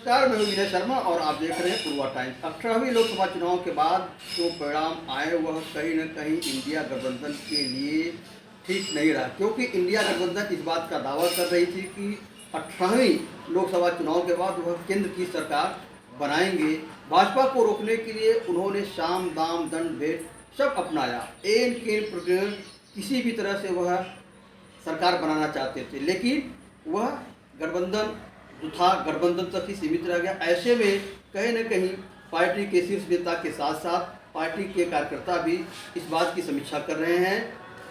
नमस्कार, मैं हूं विनय शर्मा और आप देख रहे हैं पूर्वा टाइम्स। 18वीं लोकसभा चुनाव के बाद जो परिणाम आए वह कहीं न कहीं इंडिया गठबंधन के लिए ठीक नहीं रहा, क्योंकि इंडिया गठबंधन इस बात का दावा कर रही थी कि 18वीं लोकसभा चुनाव के बाद वह केंद्र की सरकार बनाएंगे। भाजपा को रोकने के लिए उन्होंने साम दाम दंड भेद सब अपनाया। एन केन प्रकरण किसी भी तरह से वह सरकार बनाना चाहते थे, लेकिन वह गठबंधन जो था गठबंधन तक ही सीमित रह गया। ऐसे में कहीं न कहीं पार्टी के शीर्ष नेता के साथ साथ पार्टी के कार्यकर्ता भी इस बात की समीक्षा कर रहे हैं।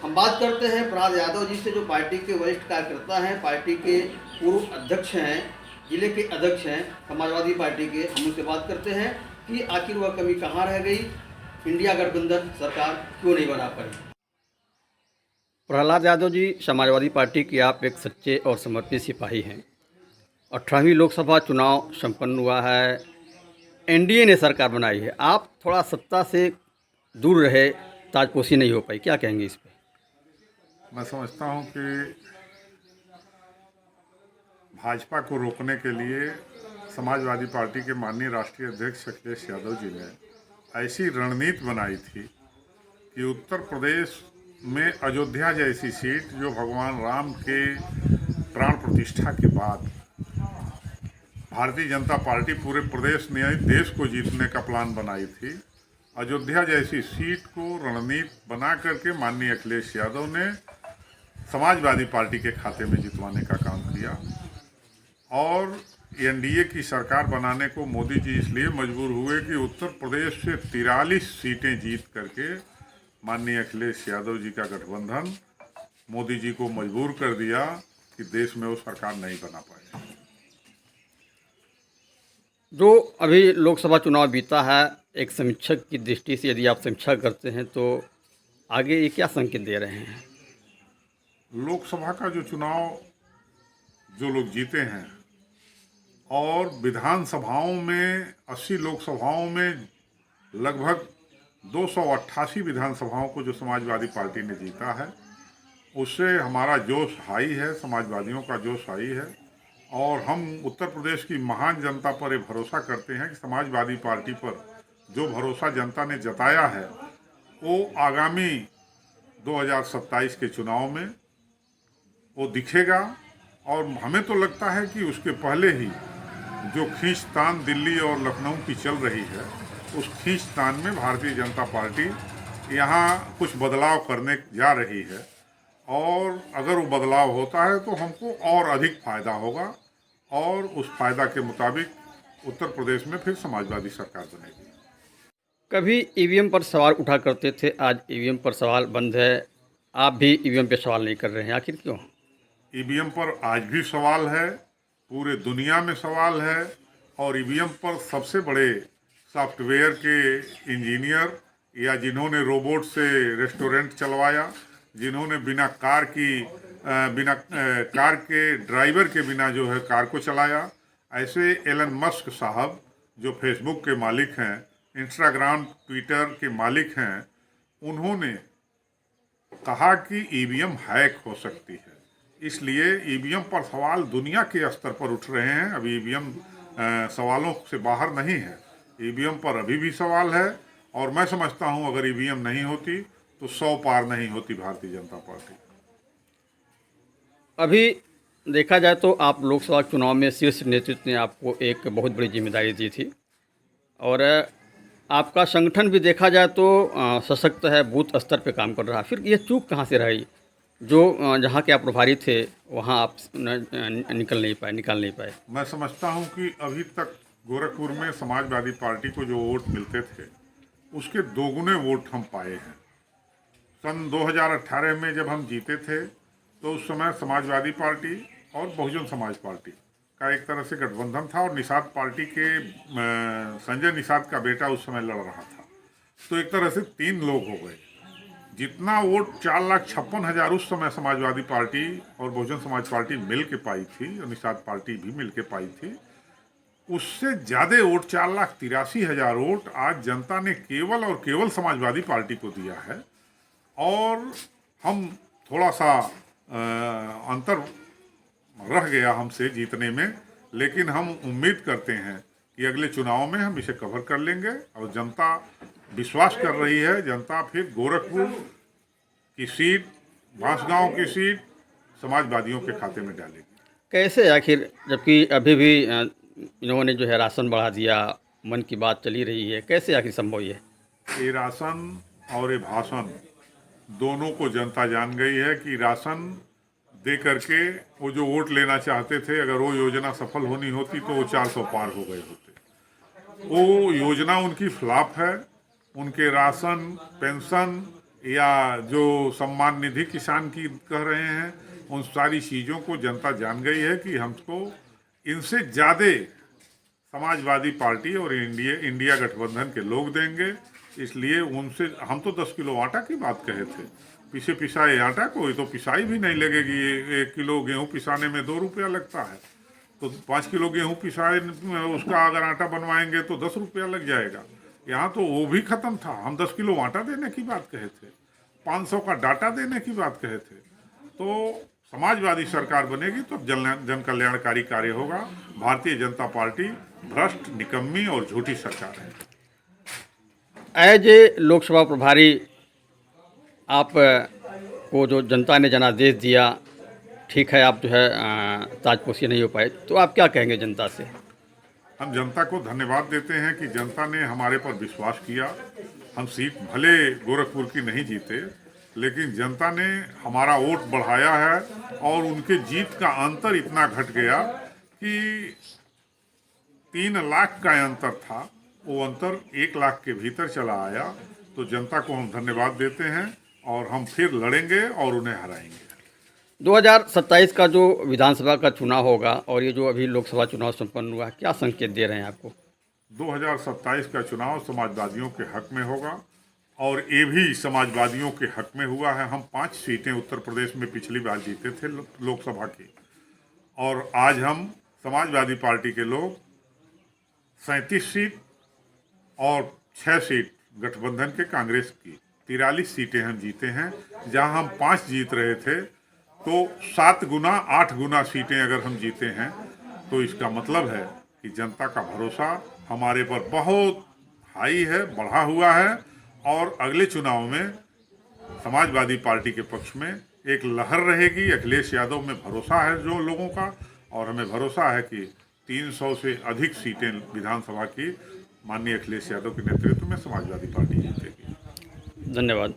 हम बात करते हैं प्रहलाद यादव जी से, जो पार्टी के वरिष्ठ कार्यकर्ता हैं, पार्टी के पूर्व अध्यक्ष हैं, जिले के अध्यक्ष हैं समाजवादी पार्टी के। हम उनसे बात करते हैं कि आखिर वह कमी कहाँ रह गई, इंडिया गठबंधन सरकार क्यों नहीं बना पाई। प्रहलाद यादव जी, समाजवादी पार्टी के आप एक सच्चे और समर्पित सिपाही हैं। 18वीं लोकसभा चुनाव संपन्न हुआ है, एनडीए ने सरकार बनाई है, आप थोड़ा सत्ता से दूर रहे, ताजपोशी नहीं हो पाई, क्या कहेंगे इस पे? मैं समझता हूं कि भाजपा को रोकने के लिए समाजवादी पार्टी के माननीय राष्ट्रीय अध्यक्ष अखिलेश यादव जी ने ऐसी रणनीति बनाई थी कि उत्तर प्रदेश में अयोध्या जैसी सीट, जो भगवान राम के प्राण प्रतिष्ठा के बाद भारतीय जनता पार्टी पूरे प्रदेश ने देश को जीतने का प्लान बनाई थी, अयोध्या जैसी सीट को रणनीति बना करके माननीय अखिलेश यादव ने समाजवादी पार्टी के खाते में जितवाने का काम किया। और एनडीए की सरकार बनाने को मोदी जी इसलिए मजबूर हुए कि उत्तर प्रदेश से 43 सीटें जीत करके माननीय अखिलेश यादव जी का गठबंधन मोदी जी को मजबूर कर दिया कि देश में वो सरकार नहीं बना पाए। जो अभी लोकसभा चुनाव बीता है, एक समीक्षक की दृष्टि से यदि आप समीक्षा करते हैं तो आगे ये क्या संकेत दे रहे हैं? लोकसभा का जो चुनाव जो लोग जीते हैं और विधानसभाओं में 80 लोकसभाओं में लगभग 288 विधानसभाओं को जो समाजवादी पार्टी ने जीता है, उससे हमारा जोश हाई है, समाजवादियों का जोश हाई है। और हम उत्तर प्रदेश की महान जनता पर ये भरोसा करते हैं कि समाजवादी पार्टी पर जो भरोसा जनता ने जताया है वो आगामी 2027 के चुनाव में वो दिखेगा। और हमें तो लगता है कि उसके पहले ही जो खींचतान दिल्ली और लखनऊ की चल रही है, उस खींचतान में भारतीय जनता पार्टी यहाँ कुछ बदलाव करने जा रही है। और अगर वो बदलाव होता है तो हमको और अधिक फ़ायदा होगा और उस फ़ायदा के मुताबिक उत्तर प्रदेश में फिर समाजवादी सरकार बनेगी। कभी ईवीएम पर सवाल उठा करते थे, आज ईवीएम पर सवाल बंद है, आप भी ईवीएम पे सवाल नहीं कर रहे हैं, आखिर क्यों? ईवीएम पर आज भी सवाल है, पूरे दुनिया में सवाल है। और ईवीएम पर सबसे बड़े सॉफ्टवेयर के इंजीनियर या जिन्होंने रोबोट से रेस्टोरेंट चलवाया, जिन्होंने बिना कार के ड्राइवर के बिना जो है कार को चलाया, ऐसे एलन मस्क साहब जो फेसबुक के मालिक हैं, इंस्टाग्राम ट्विटर के मालिक हैं, उन्होंने कहा कि ईवीएम हैक हो सकती है। इसलिए ईवीएम पर सवाल दुनिया के स्तर पर उठ रहे हैं। अभी ईवीएम सवालों से बाहर नहीं है, ईवीएम पर अभी भी सवाल है। और मैं समझता हूं अगर ईवीएम नहीं होती तो 100 पार नहीं होती भारतीय जनता पार्टी। अभी देखा जाए तो आप लोकसभा चुनाव में शीर्ष नेतृत्व ने आपको एक बहुत बड़ी जिम्मेदारी दी थी और आपका संगठन भी देखा जाए तो सशक्त है, बूथ स्तर पे काम कर रहा है। फिर ये चूक कहाँ से रही जो जहाँ के आप प्रभारी थे वहाँ आप निकल नहीं पाए? मैं समझता हूं कि अभी तक गोरखपुर में समाजवादी पार्टी को जो वोट मिलते थे उसके दोगुने वोट हम पाए हैं। सन 2018 में जब हम जीते थे तो उस समय समाजवादी पार्टी और बहुजन समाज पार्टी का एक तरह से गठबंधन था और निषाद पार्टी के संजय निषाद का बेटा उस समय लड़ रहा था। तो एक तरह से 3 लोग हो गए। जितना वोट 4,56,000 उस समय समाजवादी पार्टी और बहुजन समाज पार्टी मिल के पाई थी और निषाद पार्टी भी मिल के पाई थी, उससे ज़्यादा वोट 4,83,000 वोट आज जनता ने केवल और केवल समाजवादी पार्टी को दिया है। और हम थोड़ा सा अंतर रह गया हमसे जीतने में, लेकिन हम उम्मीद करते हैं कि अगले चुनाव में हम इसे कवर कर लेंगे और जनता विश्वास कर रही है। जनता फिर गोरखपुर की सीट, बांसगांव की सीट समाजवादियों के खाते में डालेगी। कैसे आखिर, जबकि अभी भी इन्होंने जो है राशन बढ़ा दिया, मन की बात चली रही है, कैसे आखिर संभव ये? ये राशन और ये भाषण दोनों को जनता जान गई है कि राशन दे करके वो जो वोट लेना चाहते थे, अगर वो योजना सफल होनी होती तो वो 400 पार हो गए होते। वो योजना उनकी फ्लॉप है। उनके राशन, पेंशन या जो सम्मान निधि किसान की कह रहे हैं, उन सारी चीज़ों को जनता जान गई है कि हमको इनसे ज़्यादा समाजवादी पार्टी और इंडिया गठबंधन के लोग देंगे। इसलिए उनसे हम तो 10 किलो आटा की बात कहे थे, पीछे पिसाए आटा कोई तो पिसाई भी नहीं लगेगी। 1 किलो गेहूं पिसाने में 2 रुपया लगता है, तो 5 किलो गेहूं पिसाए उसका अगर आटा बनवाएंगे तो 10 रुपया लग जाएगा। यहाँ तो वो भी खत्म था। हम 10 किलो आटा देने की बात कहे थे, 500 का डाटा देने की बात कहे थे। तो समाजवादी सरकार बनेगी तो जन कल्याणकारी कार्य होगा। भारतीय जनता पार्टी भ्रष्ट, निकम्मी और झूठी सरकार है। एज ए लोकसभा प्रभारी, आप को जो जनता ने जनादेश दिया, ठीक है आप जो है ताजपोशी नहीं हो पाए, तो आप क्या कहेंगे जनता से? हम जनता को धन्यवाद देते हैं कि जनता ने हमारे पर विश्वास किया। हम सीट भले गोरखपुर की नहीं जीते, लेकिन जनता ने हमारा वोट बढ़ाया है और उनके जीत का अंतर इतना घट गया कि 3 लाख का अंतर था, वो अंतर 1 लाख के भीतर चला आया। तो जनता को हम धन्यवाद देते हैं और हम फिर लड़ेंगे और उन्हें हराएंगे। 2027 का जो विधानसभा का चुनाव होगा और ये जो अभी लोकसभा चुनाव संपन्न हुआ, क्या संकेत दे रहे हैं आपको? 2027 का चुनाव समाजवादियों के हक में होगा और ये भी समाजवादियों के हक में हुआ है। हम 5 सीटें उत्तर प्रदेश में पिछली बार जीते थे लोकसभा की, और आज हम समाजवादी पार्टी के लोग 37 सीट और 6 सीट गठबंधन के कांग्रेस की 43 सीटें हम जीते हैं। जहां हम 5 जीत रहे थे, तो 7 गुना 8 गुना सीटें अगर हम जीते हैं, तो इसका मतलब है कि जनता का भरोसा हमारे पर बहुत हाई है, बढ़ा हुआ है। और अगले चुनाव में समाजवादी पार्टी के पक्ष में एक लहर रहेगी। अखिलेश यादव में भरोसा है जो लोगों का, और हमें भरोसा है कि 300 से अधिक सीटें विधानसभा की माननीय अखिलेश यादव के नेतृत्व में समाजवादी पार्टी जीतेगी। धन्यवाद।